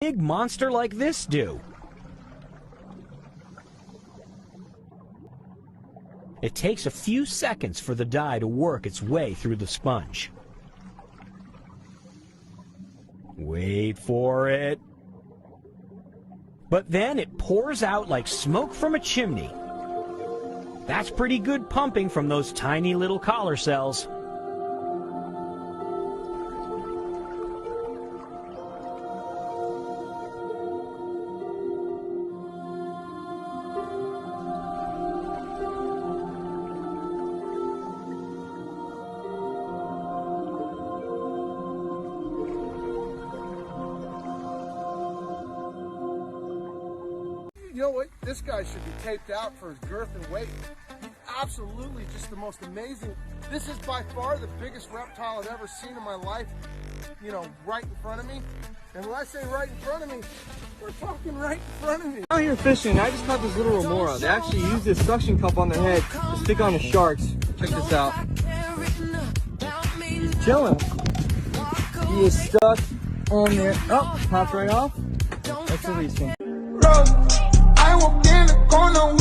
big monster like this do? It takes a few seconds for the dye to work its way through the sponge. Wait for it. But then it pours out like smoke from a chimney. That's pretty good pumping from those tiny little collar cells. You know what? This guy should be taped out for his girth and weight. He's absolutely just the most amazing. This is by far the biggest reptile I've ever seen in my life, you know, right in front of me. And when I say right in front of me, we're talking right in front of me. Out here fishing, I just caught this little remora. They actually use this suction cup on their head to stick on the sharks. Check this out. He's chilling. He is stuck on there. Oh, popped right off. Let's release him. I walked in the corner